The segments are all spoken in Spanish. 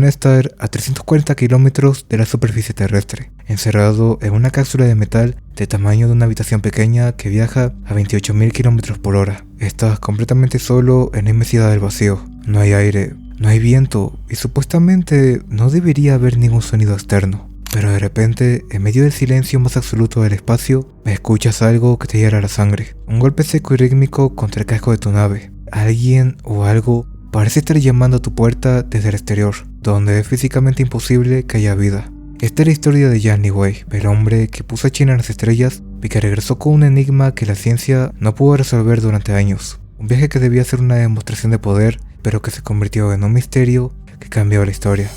imagina estar a 340 kilómetros de la superficie terrestre, encerrado en una cápsula de metal del tamaño de una habitación pequeña que viaja a 28.000 kilómetros por hora. Estás completamente solo en la inmensidad del vacío. No hay aire, no hay viento y supuestamente no debería haber ningún sonido externo. Pero de repente, en medio del silencio más absoluto del espacio, escuchas algo que te hiela la sangre. Un golpe seco y rítmico contra el casco de tu nave. Alguien o algo parece estar llamando a tu puerta desde el exterior, donde es físicamente imposible que haya vida. Esta es la historia de Yang Liwei, el hombre que puso a China en las estrellas y que regresó con un enigma que la ciencia no pudo resolver durante años. Un viaje que debía ser una demostración de poder, pero que se convirtió en un misterio que cambió la historia.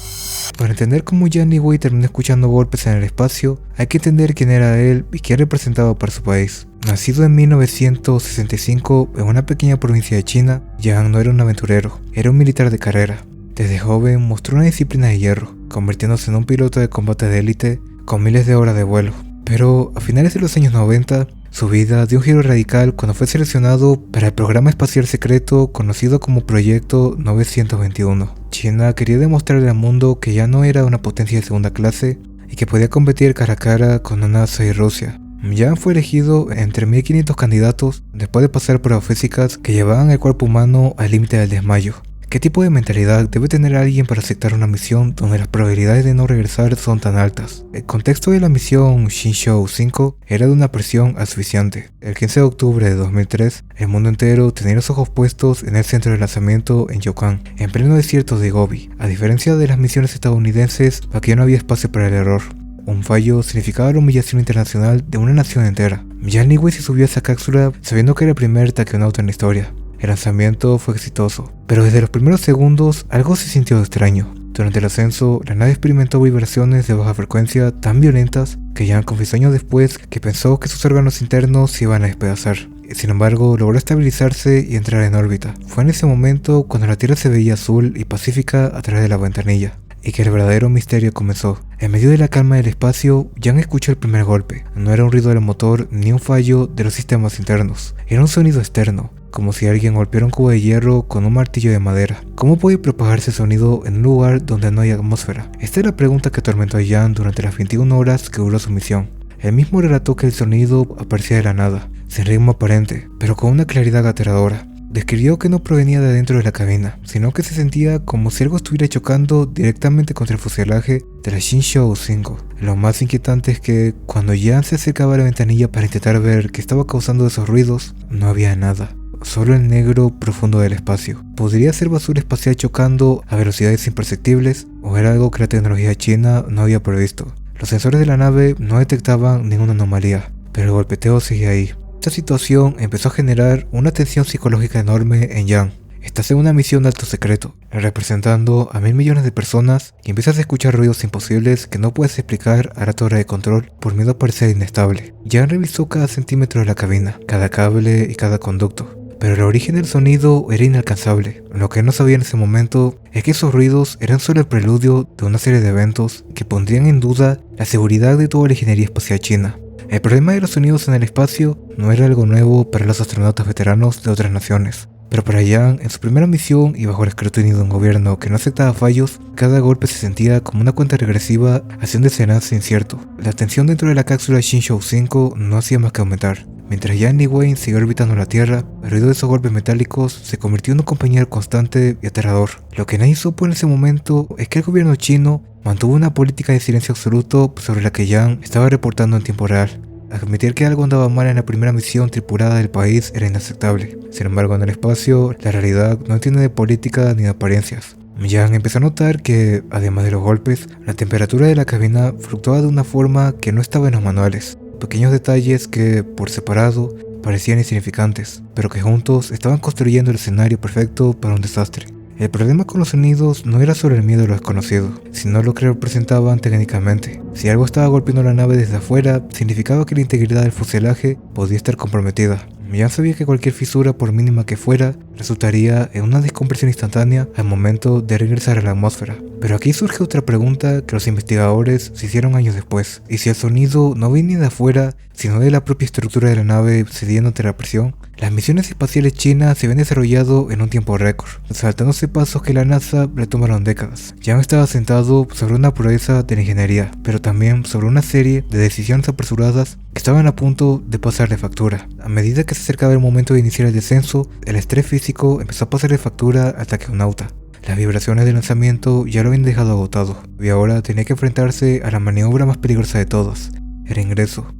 Para entender cómo Yang Liwei terminó escuchando golpes en el espacio, hay que entender quién era él y quién representaba para su país. Nacido en 1965 en una pequeña provincia de China, Yang no era un aventurero, era un militar de carrera. Desde joven mostró una disciplina de hierro, convirtiéndose en un piloto de combate de élite con miles de horas de vuelo. Pero a finales de los años 90, su vida dio un giro radical cuando fue seleccionado para el programa espacial secreto conocido como Proyecto 921. China quería demostrarle al mundo que ya no era una potencia de segunda clase y que podía competir cara a cara con la NASA y Rusia. Yang fue elegido entre 1500 candidatos después de pasar pruebas físicas que llevaban el cuerpo humano al límite del desmayo. ¿Qué tipo de mentalidad debe tener alguien para aceptar una misión donde las probabilidades de no regresar son tan altas? El contexto de la misión Shenzhou 5 era de una presión asfixiante. El 15 de octubre de 2003, el mundo entero tenía los ojos puestos en el centro de lanzamiento en Yukon, en pleno desierto de Gobi. A diferencia de las misiones estadounidenses, aquí no había espacio para el error. Un fallo significaba la humillación internacional de una nación entera. Yang Liwei se subió a esa cápsula sabiendo que era el primer taquionauta en la historia. El lanzamiento fue exitoso, pero desde los primeros segundos algo se sintió extraño. Durante el ascenso, la nave experimentó vibraciones de baja frecuencia tan violentas que Yang confesó años después que pensó que sus órganos internos se iban a despedazar. Sin embargo, logró estabilizarse y entrar en órbita. Fue en ese momento cuando la Tierra se veía azul y pacífica a través de la ventanilla, y que el verdadero misterio comenzó. En medio de la calma del espacio, Yang escuchó el primer golpe. No era un ruido del motor ni un fallo de los sistemas internos. Era un sonido externo, como si alguien golpeara un cubo de hierro con un martillo de madera. ¿Cómo puede propagarse el sonido en un lugar donde no hay atmósfera? Esta es la pregunta que atormentó a Yang durante las 21 horas que duró su misión. Él mismo relató que el sonido aparecía de la nada, sin ritmo aparente, pero con una claridad aterradora. Describió que no provenía de dentro de la cabina, sino que se sentía como si algo estuviera chocando directamente contra el fuselaje de la Shenzhou 5. Lo más inquietante es que cuando Yang se acercaba a la ventanilla para intentar ver qué estaba causando esos ruidos, no había nada. Solo el negro profundo del espacio. ¿Podría ser basura espacial chocando a velocidades imperceptibles? ¿O era algo que la tecnología china no había previsto? Los sensores de la nave no detectaban ninguna anomalía, pero el golpeteo seguía ahí. Esta situación empezó a generar una tensión psicológica enorme en Yang. Estás en una misión de alto secreto, representando a 1.000 millones de personas y empiezas a escuchar ruidos imposibles que no puedes explicar a la torre de control por miedo a parecer inestable. Yang revisó cada centímetro de la cabina, cada cable y cada conducto. Pero el origen del sonido era inalcanzable. Lo que no sabía en ese momento es que esos ruidos eran solo el preludio de una serie de eventos que pondrían en duda la seguridad de toda la ingeniería espacial china. El problema de los sonidos en el espacio no era algo nuevo para los astronautas veteranos de otras naciones. Pero para Yang, en su primera misión y bajo el escrutinio de un gobierno que no aceptaba fallos, cada golpe se sentía como una cuenta regresiva hacia un desenlace incierto. La tensión dentro de la cápsula Shenzhou 5 no hacía más que aumentar. Mientras Yang Liwei siguió orbitando la Tierra, el ruido de esos golpes metálicos se convirtió en un compañero constante y aterrador. Lo que nadie supo en ese momento es que el gobierno chino mantuvo una política de silencio absoluto sobre la que Yang estaba reportando en tiempo real. Admitir que algo andaba mal en la primera misión tripulada del país era inaceptable. Sin embargo, en el espacio, la realidad no tiene de política ni de apariencias. Yang empezó a notar que, además de los golpes, la temperatura de la cabina fluctuaba de una forma que no estaba en los manuales. Pequeños detalles que, por separado, parecían insignificantes, pero que juntos estaban construyendo el escenario perfecto para un desastre. El problema con los sonidos no era solo el miedo a lo desconocido, sino lo que representaban técnicamente. Si algo estaba golpeando la nave desde afuera, significaba que la integridad del fuselaje podía estar comprometida. Yang sabía que cualquier fisura, por mínima que fuera, resultaría en una descompresión instantánea al momento de regresar a la atmósfera. Pero aquí surge otra pregunta que los investigadores se hicieron años después. ¿Y si el sonido no venía de afuera, sino de la propia estructura de la nave cediendo ante la presión? Las misiones espaciales chinas se habían desarrollado en un tiempo récord, saltándose pasos que la NASA le tomaron décadas. Yang estaba sentado sobre una proeza de la ingeniería, pero también sobre una serie de decisiones apresuradas que estaban a punto de pasarle factura. A medida que se acercaba el momento de iniciar el descenso, el estrés físico empezó a pasarle factura al taquionauta. Las vibraciones del lanzamiento ya lo habían dejado agotado, y ahora tenía que enfrentarse a la maniobra más peligrosa de todas, el ingreso.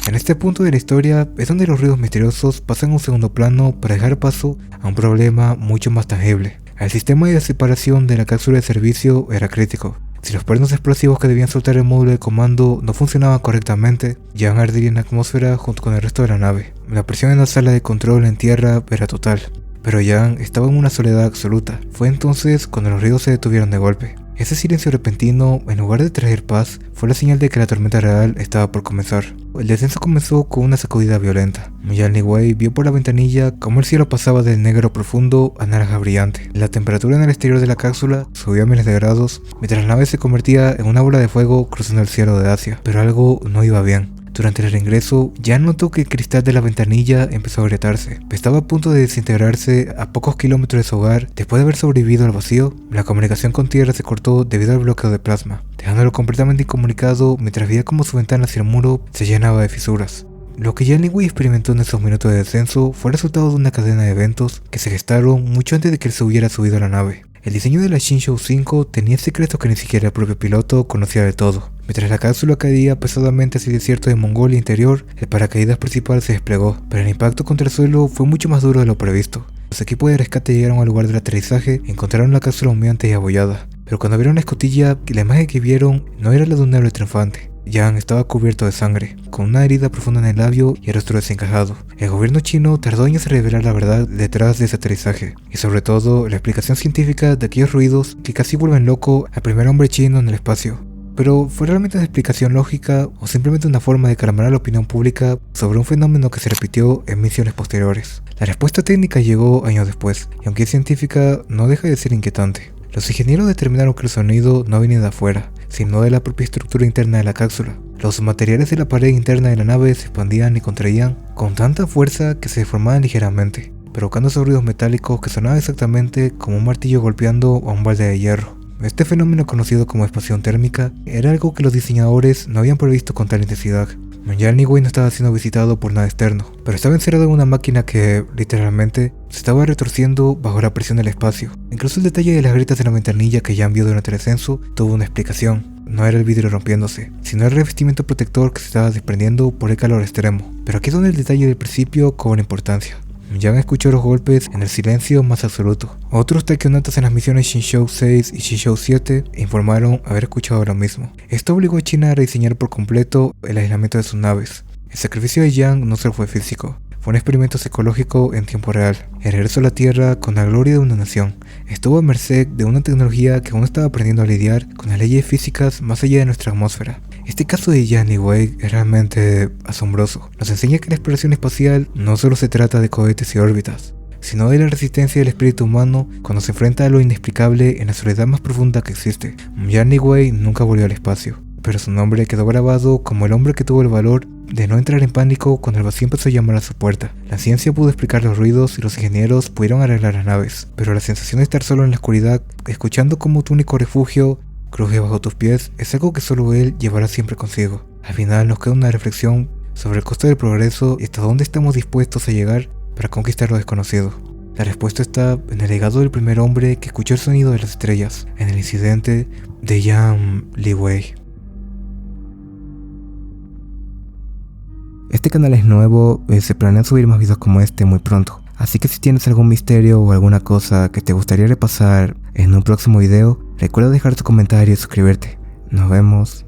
En este punto de la historia es donde los ruidos misteriosos pasan a un segundo plano para dejar paso a un problema mucho más tangible. El sistema de separación de la cápsula de servicio era crítico. Si los pernos explosivos que debían soltar el módulo de comando no funcionaban correctamente, Yang ardería en la atmósfera junto con el resto de la nave. La presión en la sala de control en tierra era total, pero Yang estaba en una soledad absoluta. Fue entonces cuando los ruidos se detuvieron de golpe. Ese silencio repentino, en lugar de traer paz, fue la señal de que la tormenta real estaba por comenzar. El descenso comenzó con una sacudida violenta. Yang Liwei vio por la ventanilla cómo el cielo pasaba del negro profundo a naranja brillante. La temperatura en el exterior de la cápsula subía a miles de grados, mientras la nave se convertía en una bola de fuego cruzando el cielo de Asia. Pero algo no iba bien. Durante el reingreso, ya notó que el cristal de la ventanilla empezó a agrietarse. Estaba a punto de desintegrarse a pocos kilómetros de su hogar. Después de haber sobrevivido al vacío, la comunicación con tierra se cortó debido al bloqueo de plasma, dejándolo completamente incomunicado mientras veía como su ventana hacia el muro se llenaba de fisuras. Lo que Yang Liwei experimentó en esos minutos de descenso fue el resultado de una cadena de eventos que se gestaron mucho antes de que él se hubiera subido a la nave. El diseño de la Xinzhou 5 tenía secretos que ni siquiera el propio piloto conocía del todo. Mientras la cápsula caía pesadamente hacia el desierto de Mongolia interior, el paracaídas principal se desplegó, pero el impacto contra el suelo fue mucho más duro de lo previsto. Los equipos de rescate llegaron al lugar del aterrizaje y encontraron la cápsula humeante y abollada, pero cuando vieron la escotilla, la imagen que vieron no era la de un héroe triunfante. Yang estaba cubierto de sangre, con una herida profunda en el labio y el rostro desencajado. El gobierno chino tardó años en revelar la verdad detrás de ese aterrizaje, y sobre todo la explicación científica de aquellos ruidos que casi vuelven loco al primer hombre chino en el espacio. Pero ¿fue realmente una explicación lógica o simplemente una forma de calmar a la opinión pública sobre un fenómeno que se repitió en misiones posteriores? La respuesta técnica llegó años después, y aunque es científica, no deja de ser inquietante. Los ingenieros determinaron que el sonido no venía de afuera, sino de la propia estructura interna de la cápsula. Los materiales de la pared interna de la nave se expandían y contraían con tanta fuerza que se deformaban ligeramente, provocando esos ruidos metálicos que sonaban exactamente como un martillo golpeando a un balde de hierro. Este fenómeno, conocido como expansión térmica, era algo que los diseñadores no habían previsto con tal intensidad. Yang Liwei no estaba siendo visitado por nada externo, pero estaba encerrado en una máquina que, literalmente, se estaba retorciendo bajo la presión del espacio. Incluso el detalle de las grietas de la ventanilla que Yang vio durante el descenso tuvo una explicación. No era el vidrio rompiéndose, sino el revestimiento protector que se estaba desprendiendo por el calor extremo. Pero aquí es donde el detalle del principio cobra importancia. Yang escuchó los golpes en el silencio más absoluto. Otros taquionautas en las misiones Xinzhou 6 y Xinzhou 7 informaron haber escuchado lo mismo. Esto obligó a China a rediseñar por completo el aislamiento de sus naves. El sacrificio de Yang no solo fue físico, fue un experimento psicológico en tiempo real. El regreso a la Tierra con la gloria de una nación estuvo a merced de una tecnología que aún estaba aprendiendo a lidiar con las leyes físicas más allá de nuestra atmósfera. Este caso de Yang Liwei es realmente asombroso. Nos enseña que la exploración espacial no solo se trata de cohetes y órbitas, sino de la resistencia del espíritu humano cuando se enfrenta a lo inexplicable en la soledad más profunda que existe. Yang Liwei nunca volvió al espacio, pero su nombre quedó grabado como el hombre que tuvo el valor de no entrar en pánico cuando el vacío empezó a llamar a su puerta. La ciencia pudo explicar los ruidos y los ingenieros pudieron arreglar las naves, pero la sensación de estar solo en la oscuridad, escuchando como tu único refugio cruje bajo tus pies, es algo que solo él llevará siempre consigo. Al final nos queda una reflexión sobre el costo del progreso y hasta dónde estamos dispuestos a llegar para conquistar lo desconocido. La respuesta está en el legado del primer hombre que escuchó el sonido de las estrellas, en el incidente de Yang Liwei. Este canal es nuevo y se planean subir más videos como este muy pronto. Así que si tienes algún misterio o alguna cosa que te gustaría repasar en un próximo video, recuerda dejar tu comentario y suscribirte. Nos vemos.